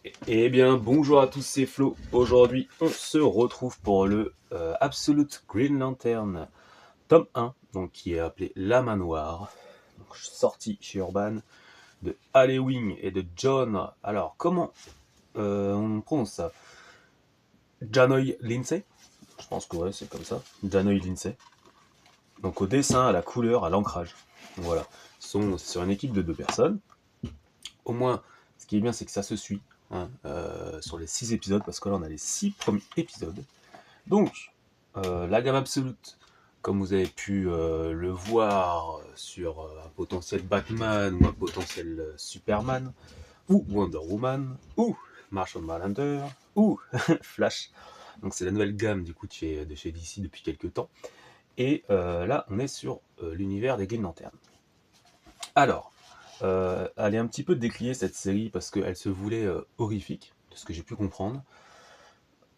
Eh bien, bonjour à tous, c'est Flo. Aujourd'hui, on se retrouve pour le Absolute Green Lantern, tome 1, donc qui est appelé La Manoir, donc, sorti chez Urban, de Halloween et de John. Alors, comment on prononce ça? Janoy Lindsay? Je pense que ouais, c'est comme ça. Janoy Lindsay. Donc au dessin, à la couleur, à l'ancrage. Voilà. Ils sont sur une équipe de 2 personnes. Au moins, ce qui est bien, c'est que ça se suit, hein, sur les 6 épisodes, parce que là, on a les 6 premiers épisodes. Donc, la gamme absolue, comme vous avez pu le voir sur un potentiel Batman ou un potentiel Superman, ou Wonder Woman, ou Martian Manhunter, ou Flash. Donc c'est la nouvelle gamme du coup de chez DC depuis quelques temps. Et là, on est sur l'univers des Green Lantern. Alors, elle est un petit peu décriée cette série parce qu'elle se voulait horrifique, de ce que j'ai pu comprendre.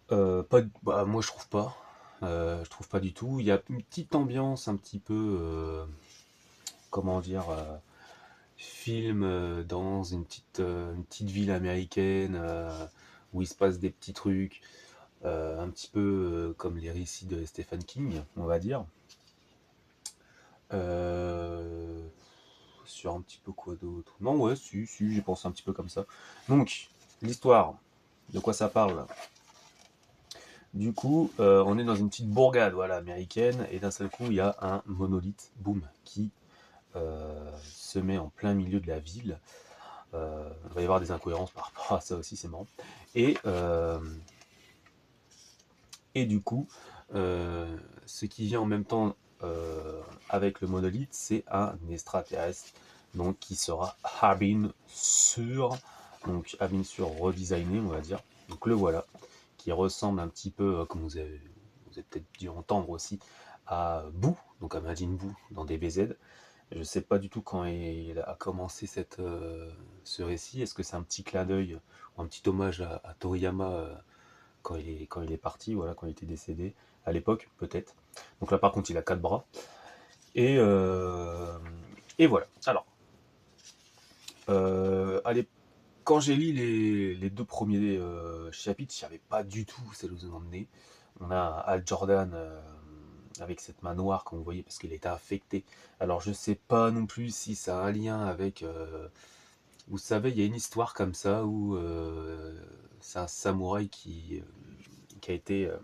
Pas, moi je trouve pas. Je trouve pas du tout. Il y a une petite ambiance un petit peu, comment dire, film dans une petite ville américaine où il se passe des petits trucs, un petit peu comme les récits de Stephen King, on va dire. Euh, sur un petit peu quoi d'autre? Non, ouais, si, j'ai pensé un petit peu comme ça. Donc, l'histoire, de quoi ça parle? Du coup, on est dans une petite bourgade, voilà, américaine, et d'un seul coup, il y a un monolithe, boum, qui se met en plein milieu de la ville. Il va y avoir des incohérences par rapport à ça aussi, c'est marrant. Et, euh, et du coup, ce qui vient en même temps avec le monolithe, c'est un extraterrestre, donc qui sera Harbin Sur, donc Harbin Sur redesigné, on va dire. Donc le voilà, qui ressemble un petit peu, comme vous avez peut-être dû entendre aussi, à Boo, donc à Majin Buu dans DBZ. Je ne sais pas du tout quand il a commencé ce récit. Est-ce que c'est un petit clin d'œil ou un petit hommage à Toriyama quand il est parti, voilà, quand il était décédé à l'époque, peut-être. Donc là, par contre, il a 4 bras. Et, euh, et voilà. Alors, allez, quand j'ai lu les 2 premiers chapitres, je savais pas du tout où ça nous emmenait. On a Al Jordan avec cette main noire, comme vous voyez, parce qu'il a été infecté. Alors, je sais pas non plus si ça a un lien avec. Vous savez, il y a une histoire comme ça où c'est un samouraï qui a été, euh,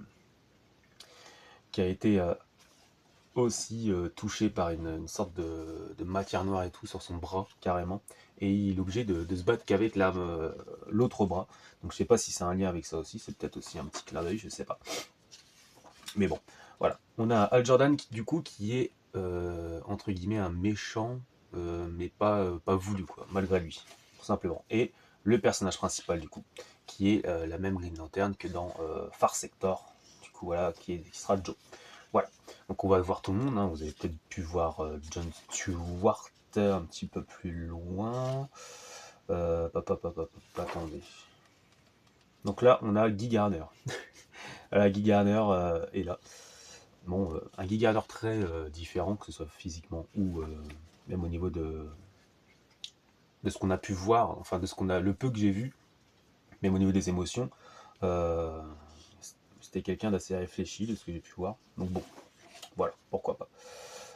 qui a été aussi touché par une sorte de matière noire et tout sur son bras, carrément. Et il est obligé de se battre qu'avec l'autre bras. Donc je sais pas si c'est un lien avec ça aussi, c'est peut-être aussi un petit clin d'œil, je sais pas. Mais bon, voilà. On a Al Jordan du coup qui est entre guillemets un méchant, mais pas voulu quoi, malgré lui, tout simplement. Et le personnage principal du coup, qui est la même Green Lantern que dans Far Sector, du coup voilà, qui sera Joe. Voilà. Donc on va voir tout le monde, hein. Vous avez peut-être pu voir John Stewart un petit peu plus loin. Attendez. Donc là, on a Guy Gardner. Guy Gardner est là. Bon, un Guy Gardner très différent, que ce soit physiquement ou même au niveau de ce qu'on a pu voir, enfin de ce qu'on a, le peu que j'ai vu, même au niveau des émotions. Euh, C'était quelqu'un d'assez réfléchi de ce que j'ai pu voir. Donc bon, voilà, pourquoi pas.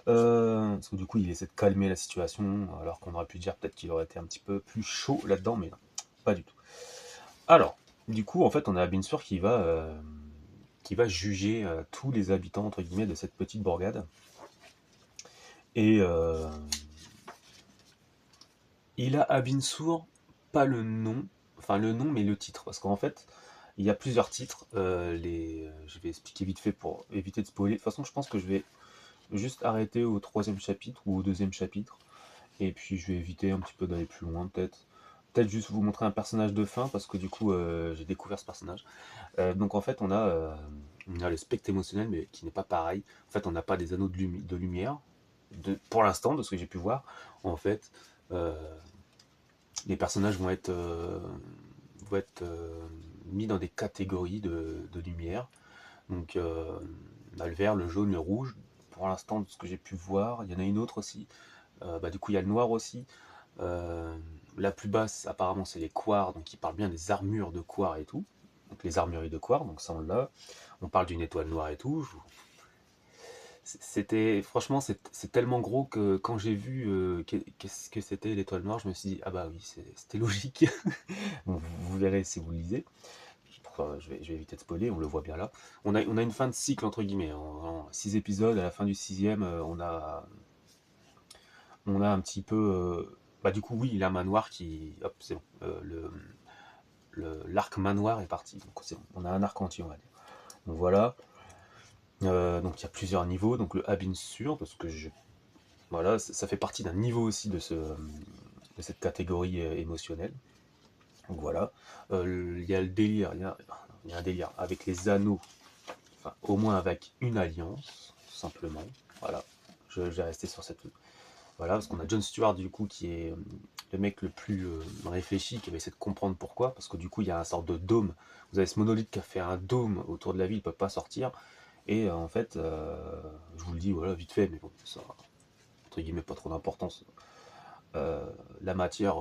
Parce que du coup, il essaie de calmer la situation, alors qu'on aurait pu dire peut-être qu'il aurait été un petit peu plus chaud là-dedans, mais non, pas du tout. Alors, du coup, en fait, on a Binsur qui va juger tous les habitants, entre guillemets, de cette petite bourgade. Et il a à Binsour pas le nom, enfin le nom, mais le titre. Parce qu'en fait, il y a plusieurs titres. Je vais expliquer vite fait pour éviter de spoiler. De toute façon, je pense que je vais juste arrêter au troisième chapitre ou au deuxième chapitre. Et puis je vais éviter un petit peu d'aller plus loin, peut-être. Peut-être juste vous montrer un personnage de fin, parce que du coup, j'ai découvert ce personnage. Donc en fait, on a le spectre émotionnel, mais qui n'est pas pareil. En fait, on n'a pas des anneaux de lumière, pour l'instant, de ce que j'ai pu voir. En fait, euh, les personnages vont être mis dans des catégories de lumière. Donc, on a le vert, le jaune, le rouge. Pour l'instant, de ce que j'ai pu voir, il y en a une autre aussi. Du coup, il y a le noir aussi. Euh, la plus basse, apparemment, c'est les Quars, donc il parle bien des armures de Quars et tout. Donc les armureries de Quars, donc ça on l'a. On parle d'une étoile noire et tout. C'était, franchement, c'est tellement gros que quand j'ai vu qu'est-ce que c'était l'étoile noire, je me suis dit, ah bah oui, c'était logique. Bon, vous verrez si vous lisez. Je vais éviter de spoiler, on le voit bien là. On a une fin de cycle, entre guillemets. En 6 épisodes, à la fin du sixième, on a un petit peu. Bah, du coup, oui, il a un manoir qui. Hop, c'est bon. L'arc manoir est parti. Donc, c'est bon. On a un arc entier, on va dire. Donc, voilà. Donc, il y a plusieurs niveaux. Donc, le Abin sûr, parce que voilà, ça fait partie d'un niveau aussi de cette catégorie émotionnelle. Donc, voilà. Il y a le délire. Il y a un délire avec les anneaux. Enfin, au moins avec une alliance, tout simplement. Voilà. Je vais rester sur cette. Voilà, parce qu'on a Jon Stewart, du coup, qui est le mec le plus réfléchi, qui va essayer de comprendre pourquoi, parce que du coup, il y a un sorte de dôme. Vous avez ce monolithe qui a fait un dôme autour de la ville, il ne peut pas sortir. Et en fait, je vous le dis, voilà, vite fait, mais bon, ça, entre guillemets, pas trop d'importance. La matière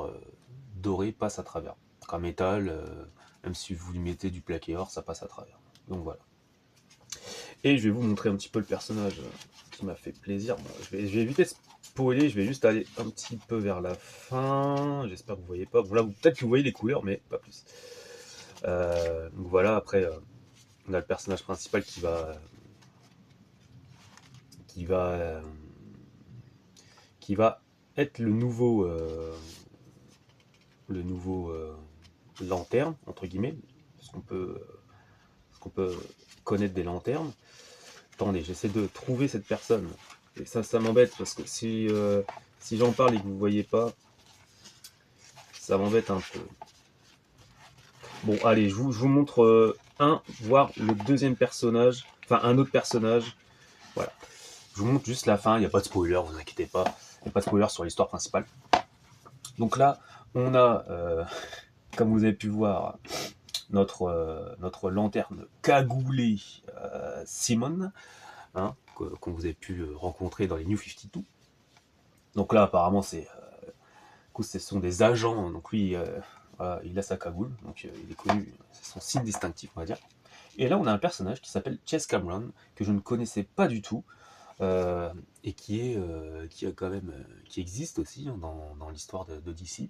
dorée passe à travers. Donc un métal, même si vous lui mettez du plaqué or, ça passe à travers. Donc voilà. Et je vais vous montrer un petit peu le personnage qui m'a fait plaisir. Bon, je vais éviter de spoiler, je vais juste aller un petit peu vers la fin. J'espère que vous voyez pas. Bon, là, peut-être que vous voyez les couleurs, mais pas plus. Donc voilà, après, on a le personnage principal qui va, euh, qui va être le nouveau lanterne, entre guillemets, ce qu'on peut connaître des lanternes. Attendez, j'essaie de trouver cette personne. Et ça m'embête parce que si j'en parle et que vous ne voyez pas, ça m'embête un peu. Bon, allez, je vous montre voire le deuxième personnage, enfin un autre personnage. Voilà. Je vous montre juste la fin, il n'y a pas de spoiler, vous inquiétez pas. Il n'y a pas de spoiler sur l'histoire principale. Donc là, on a, comme vous avez pu voir, notre lanterne cagoulée Simon, hein, qu'on vous avez pu rencontrer dans les New 52. Donc là, apparemment, ce sont des agents. Donc lui, voilà, il a sa cagoule, donc il est connu, c'est son signe distinctif, on va dire. Et là, on a un personnage qui s'appelle Chess Cameron, que je ne connaissais pas du tout, et qui existe aussi hein, dans l'histoire de DC.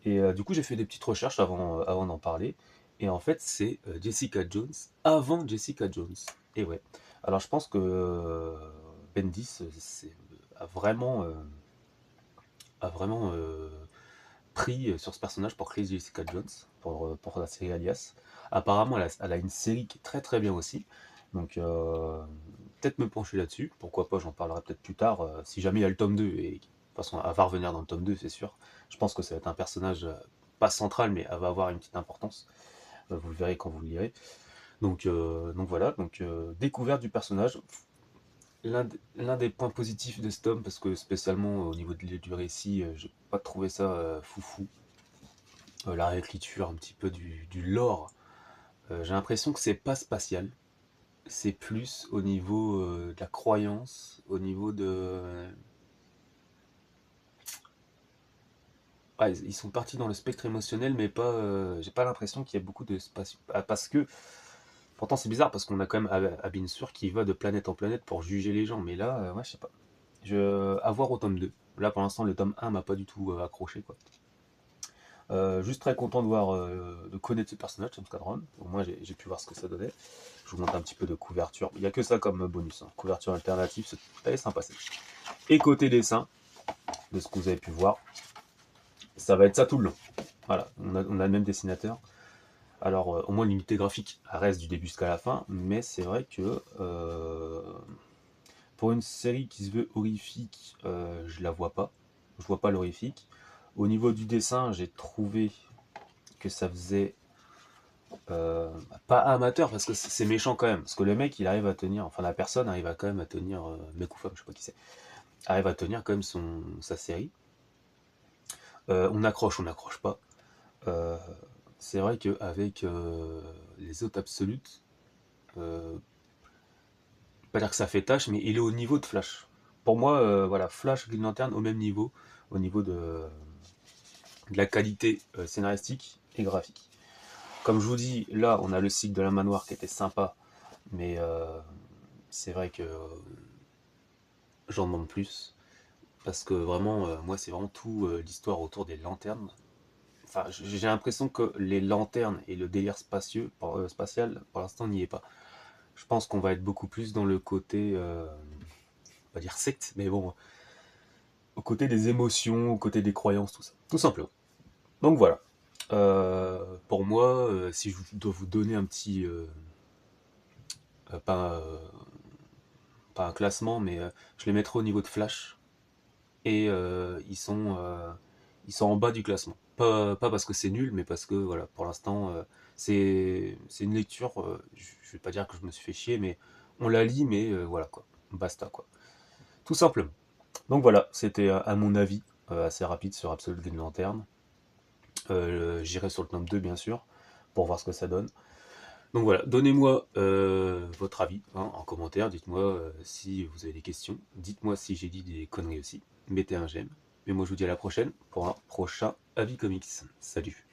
Et du coup, j'ai fait des petites recherches avant d'en parler. Et en fait, c'est Jessica Jones avant Jessica Jones. Et ouais. Alors, je pense que Bendis a vraiment pris sur ce personnage pour créer Jessica Jones, pour la série Alias. Apparemment, elle a une série qui est très très bien aussi. Donc, peut-être me pencher là-dessus. Pourquoi pas, j'en parlerai peut-être plus tard, si jamais il y a le tome 2. Et de toute façon, elle va revenir dans le tome 2, c'est sûr. Je pense que ça va être un personnage, pas central, mais elle va avoir une petite importance. Vous le verrez quand vous le lirez. Donc voilà, découverte du personnage. L'un des points positifs de ce tome, parce que spécialement au niveau du récit, j'ai pas trouvé ça foufou. La réécriture un petit peu du lore, j'ai l'impression que c'est pas spatial. C'est plus au niveau de la croyance, au niveau de. Ah, ils sont partis dans le spectre émotionnel, mais pas. J'ai pas l'impression qu'il y a beaucoup de spatial. Ah, parce que. Pourtant, c'est bizarre parce qu'on a quand même Abin Sur qui va de planète en planète pour juger les gens. Mais là, ouais, je sais pas. À voir au tome 2. Là, pour l'instant, le tome 1 m'a pas du tout accroché, quoi. Juste très content de connaître ce personnage, James Cameron. Au moins, j'ai pu voir ce que ça donnait. Je vous montre un petit peu de couverture. Il n'y a que ça comme bonus. Hein. Couverture alternative, c'est sympa. Et côté dessin, de ce que vous avez pu voir, ça va être ça tout le long. Voilà, on a le même dessinateur. Alors, au moins l'unité graphique reste du début jusqu'à la fin, mais c'est vrai que pour une série qui se veut horrifique, je la vois pas. Je vois pas l'horrifique. Au niveau du dessin, j'ai trouvé que ça faisait pas amateur parce que c'est méchant quand même. Parce que le mec, il arrive à tenir, enfin la personne arrive à quand même à tenir, mec ou femme, je sais pas qui c'est, arrive à tenir quand même sa série. On accroche, on n'accroche pas. Euh, c'est vrai qu'avec les autres absolutes, euh, pas dire que ça fait tâche, mais il est au niveau de Flash. Pour moi, voilà, Flash, Green Lantern au même niveau, au niveau de de la qualité scénaristique et graphique. Comme je vous dis, là, on a le cycle de la manoir qui était sympa, mais c'est vrai que j'en demande plus. Parce que vraiment, moi, c'est vraiment tout l'histoire autour des lanternes. Enfin, j'ai l'impression que les lanternes et le délire spatial, pour l'instant, n'y est pas. Je pense qu'on va être beaucoup plus dans le côté, on va dire secte, mais bon, au côté des émotions, au côté des croyances, tout ça. Tout simplement. Donc voilà. Pour moi, si je dois vous donner un petit, euh, pas, euh, pas un classement, mais je les mettrai au niveau de Flash. Et ils sont en bas du classement. Pas parce que c'est nul, mais parce que voilà, pour l'instant, c'est une lecture. Je vais pas dire que je me suis fait chier, mais on la lit, mais voilà quoi, basta quoi, tout simplement. Donc voilà, c'était à mon avis assez rapide sur Absolute Green Lantern. J'irai sur le tome 2 bien sûr pour voir ce que ça donne. Donc voilà, donnez-moi votre avis hein, en commentaire, dites-moi si vous avez des questions, dites-moi si j'ai dit des conneries aussi, mettez un j'aime. Mais moi je vous dis à la prochaine pour un prochain Avis Comics. Salut.